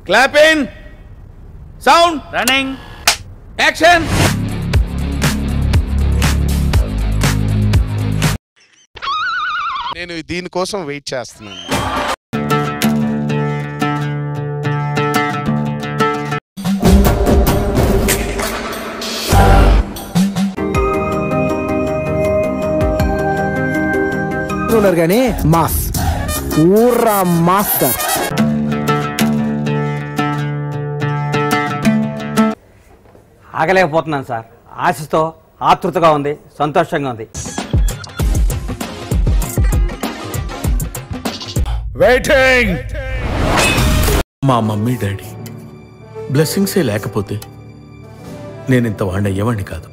Clapping sound running action. నేను దీనికోసం wait చేస్తున్నాను. ఉన్నారు కానీ మాస్ పూరా మాస్టర్. ఆగలేకపోతున్నాను సార్. ఆశతో ఆతృతగా ఉంది, సంతోషంగా ఉంది. వెయిటింగ్. మా మమ్మీ డాడీ బ్లెస్సింగ్సే లేకపోతే నేను ఇంత వాడిని అయ్యేవాడిని కాదు.